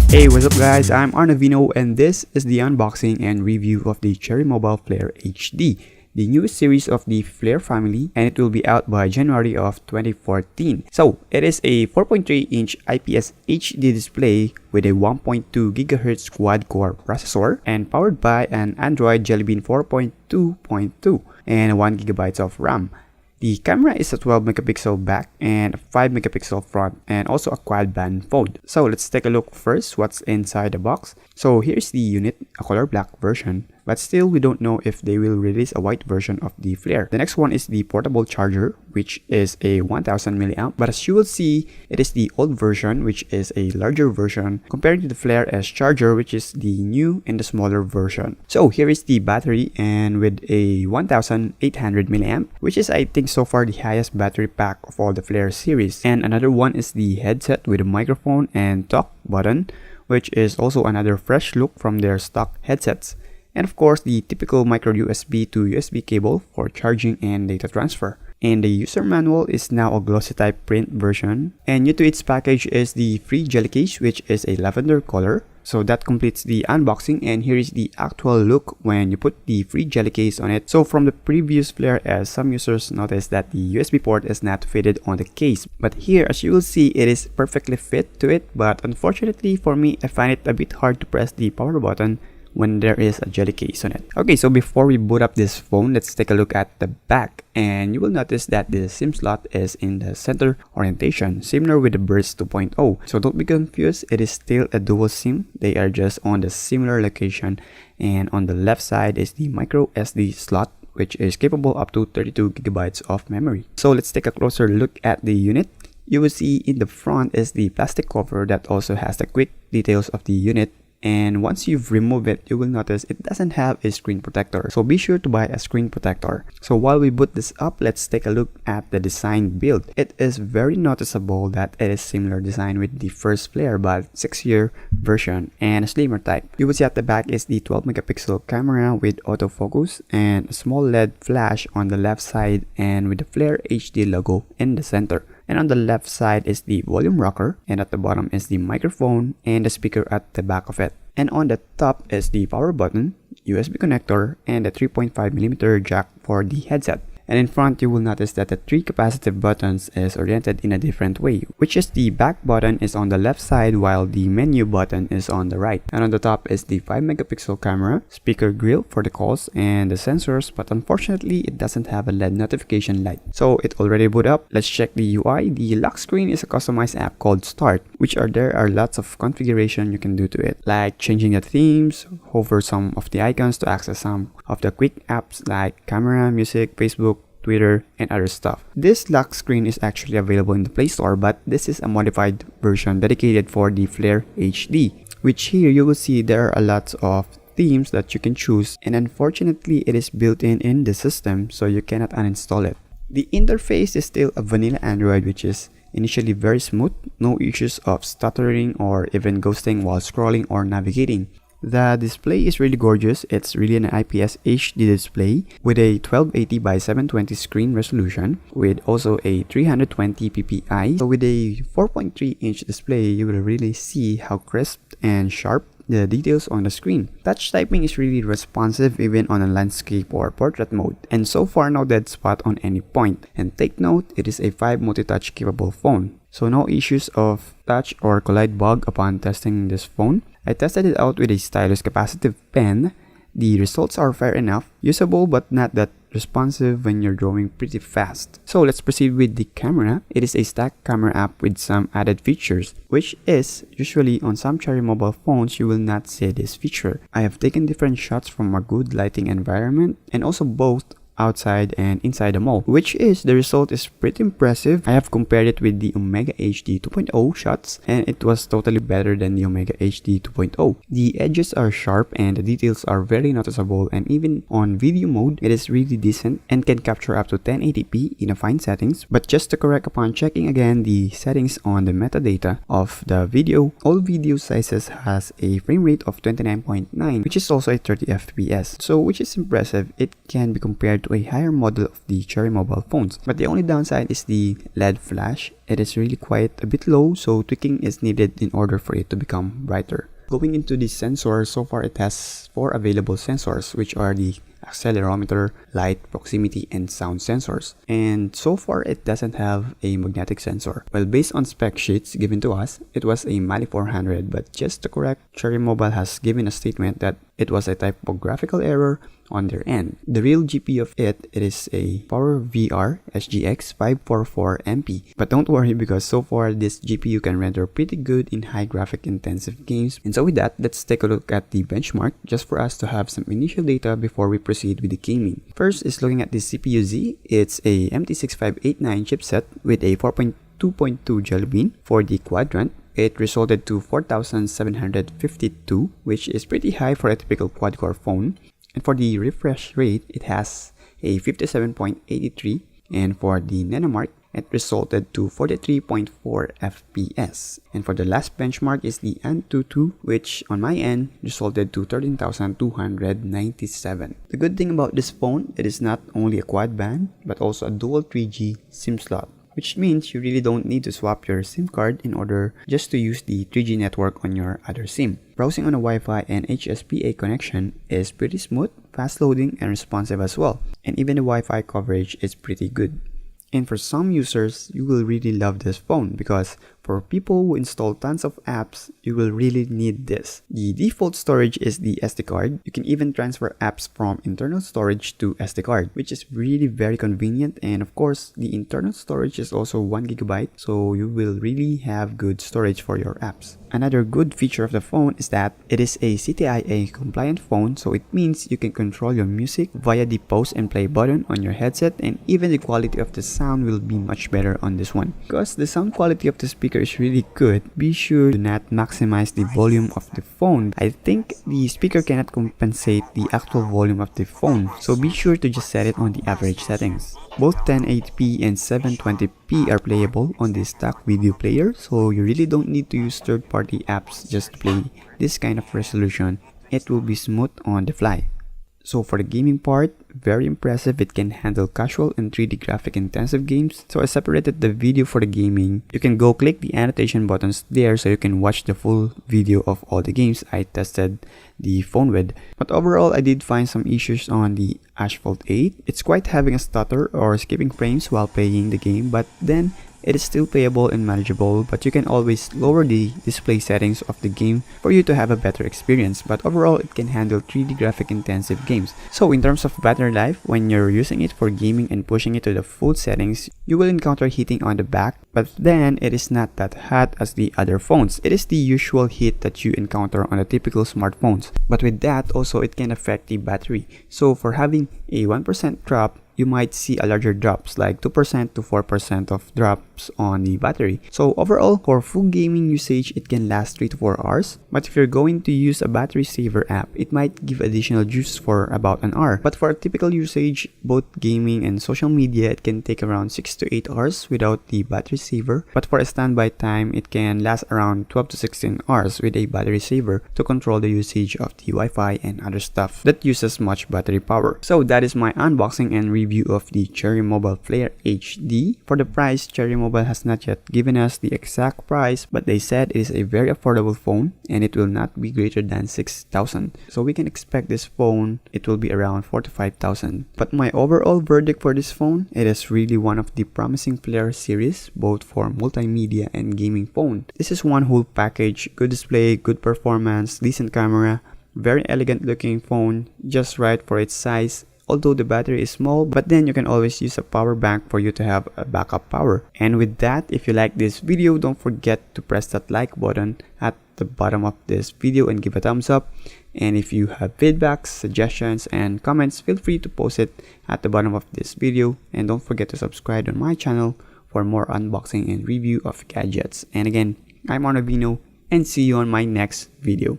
Hey, what's up guys, I'm Arnavino and this is the unboxing and review of the Cherry Mobile Flare HD, the newest series of the Flare family, and it will be out by January of 2014. So, it is a 4.3-inch IPS HD display with a 1.2 GHz quad-core processor and powered by an Android Jelly Bean 4.2.2 and 1 GB of RAM. The camera is a 12 megapixel back and a 5 megapixel front and also a quad band mode. So let's take a look first what's inside the box. So here's the unit, a color black version, but still we don't know if they will release a white version of the Flare. The next one is the portable charger, which is a 1000 mAh, but as you will see, it is the old version, which is a larger version compared to the Flare S charger, which is the new and the smaller version. So here is the battery, and with a 1800 mAh, which is I think so far the highest battery pack of all the Flare series. And another one is the headset with a microphone and talk button, which is also another fresh look from their stock headsets. And of course, the typical micro USB to USB cable for charging and data transfer. And the user manual is now a glossy type print version. And new to its package is the free jelly case, which is a lavender color. So that completes the unboxing, and here is the actual look when you put the free jelly case on it. So from the previous Flare S, some users noticed that the USB port is not fitted on the case. But here, as you will see, it is perfectly fit to it. But unfortunately for me, I find it a bit hard to press the power button when there is a jelly case on it. Okay, so before we boot up this phone, let's take a look at the back, and you will notice that the SIM slot is in the center orientation, similar with the Burst 2.0. So don't be confused, it is still a dual SIM. They are just on the similar location, and on the left side is the micro SD slot, which is capable up to 32 GB of memory. So let's take a closer look at the unit. You will see in the front is the plastic cover that also has the quick details of the unit. And once you've removed it, you will notice it doesn't have a screen protector. So be sure to buy a screen protector. So while we boot this up, let's take a look at the design build. It is very noticeable that it is similar design with the first Flare, but 6-year version and a slimmer type. You will see at the back is the 12 megapixel camera with autofocus and a small LED flash on the left side and with the Flare HD logo in the center. And on the left side is the volume rocker, and at the bottom is the microphone and the speaker at the back of it. And on the top is the power button, USB connector, and a 3.5mm jack for the headset. And in front, you will notice that the 3 capacitive buttons is oriented in a different way, which is the back button is on the left side while the menu button is on the right. And on the top is the 5 megapixel camera, speaker grill for the calls, and the sensors, but unfortunately it doesn't have a LED notification light. So it already boot up. Let's check the UI. The lock screen is a customized app called Start, which there are lots of configuration you can do to it, like changing the themes, hover some of the icons to access some of the quick apps like camera, music, Facebook, Twitter, and other stuff. This lock screen is actually available in the Play Store, but this is a modified version dedicated for the Flare HD, which here you will see there are a lot of themes that you can choose, and unfortunately it is built in the system, so you cannot uninstall it. The interface is still a vanilla Android, which is initially very smooth, no issues of stuttering or even ghosting while scrolling or navigating. The display is really gorgeous. It's really an IPS HD display with a 1280 by 720 screen resolution with also a 320 ppi. So with a 4.3-inch display, you will really see how crisp and sharp the details on the screen. Touch typing is really responsive even on a landscape or portrait mode, and so far no dead spot on any point. And take note, it is a 5 multi-touch capable phone, so no issues of touch or collide bug upon testing this phone. I tested it out with a stylus capacitive pen. The results are fair enough, usable but not that responsive when you're drawing pretty fast. So let's proceed with the camera. It is a stacked camera app with some added features, which is usually on some Cherry mobile phones you will not see this feature. I have taken different shots from a good lighting environment and also both outside and inside the mall, which is the result is pretty impressive. I have compared it with the Omega HD 2.0 shots, and it was totally better than the Omega HD 2.0. The edges are sharp and the details are very noticeable, and even on video mode it is really decent and can capture up to 1080p in a fine settings. But just to correct, upon checking again the settings on the metadata of the video, all video sizes has a frame rate of 29.9, which is also a 30 fps, so which is impressive. It can be compared to to a higher model of the Cherry Mobile phones. But the only downside is the LED flash. It is really quite a bit low, so tweaking is needed in order for it to become brighter. Going into the sensors, so far it has 4 available sensors, which are the accelerometer, light, proximity, and sound sensors. And so far it doesn't have a magnetic sensor. Well, based on spec sheets given to us, it was a Mali 400, but just to correct, Cherry Mobile has given a statement that it was a typographical error on their end. The real GPU of it is a PowerVR SGX 544MP. But don't worry, because so far this GPU can render pretty good in high graphic intensive games. And so with that, let's take a look at the benchmark just for us to have some initial data before we proceed with the gaming. First is looking at the CPU-Z. It's a MT6589 chipset with a 4.2.2 Jelly Bean. For the quadrant, it resulted to 4752, which is pretty high for a typical quad-core phone. And for the refresh rate, it has a 57.83, and for the nanomark, it resulted to 43.4 FPS. And for the last benchmark is the Antutu, which on my end resulted to 13,297. The good thing about this phone, it is not only a quad band, but also a dual 3G SIM slot, which means you really don't need to swap your SIM card in order just to use the 3G network on your other SIM. Browsing on a Wi-Fi and HSPA connection is pretty smooth, fast loading, and responsive as well. And even the Wi-Fi coverage is pretty good. And for some users, you will really love this phone because for people who install tons of apps, you will really need this. The default storage is the SD card. You can even transfer apps from internal storage to SD card, which is really very convenient. And of course, the internal storage is also 1 GB, so you will really have good storage for your apps. Another good feature of the phone is that it is a CTIA compliant phone, so it means you can control your music via the pause and play button on your headset, and even the quality of the sound will be much better on this one. Because the sound quality of the speaker is really good, be sure to not maximize the volume of the phone. I think the speaker cannot compensate the actual volume of the phone, so be sure to just set it on the average settings. Both 1080p and 720p are playable on the stock video player, so you really don't need to use third-party apps just to play this kind of resolution. It will be smooth on the fly. So for the gaming part, very impressive. It can handle casual and 3D graphic intensive games. So I separated the video for the gaming. You can go click the annotation buttons there so you can watch the full video of all the games I tested the phone with. But overall, I did find some issues on the Asphalt 8. It's quite having a stutter or skipping frames while playing the game, but then it is still playable and manageable, but you can always lower the display settings of the game for you to have a better experience. But overall, it can handle 3D graphic intensive games. So in terms of battery life, when you're using it for gaming and pushing it to the full settings, you will encounter heating on the back, but then it is not that hot as the other phones. It is the usual heat that you encounter on the typical smartphones. But with that, also it can affect the battery. So for having a 1% drop, you might see a larger drops like 2% to 4% of drops on the battery. So overall, for full gaming usage, it can last 3 to 4 hours. But if you're going to use a battery saver app, it might give additional juice for about an hour. But for a typical usage, both gaming and social media, it can take around 6 to 8 hours without the battery saver. But for a standby time, it can last around 12 to 16 hours with a battery saver to control the usage of the Wi-Fi and other stuff that uses much battery power. So that is my unboxing and review of the Cherry Mobile Flare HD. For the price, Cherry Mobile has not yet given us the exact price, but they said it is a very affordable phone and it will not be greater than 6,000. So we can expect this phone, it will be around 4 to 5,000. But my overall verdict for this phone, it is really one of the promising Flare series, both for multimedia and gaming phone. This is one whole package: good display, good performance, decent camera, very elegant looking phone, just right for its size. Although the battery is small, but then you can always use a power bank for you to have a backup power. And with that, if you like this video, don't forget to press that like button at the bottom of this video and give a thumbs up. And if you have feedbacks, suggestions, and comments, feel free to post it at the bottom of this video. And don't forget to subscribe on my channel for more unboxing and review of gadgets. And again, I'm Arnovino, and see you on my next video.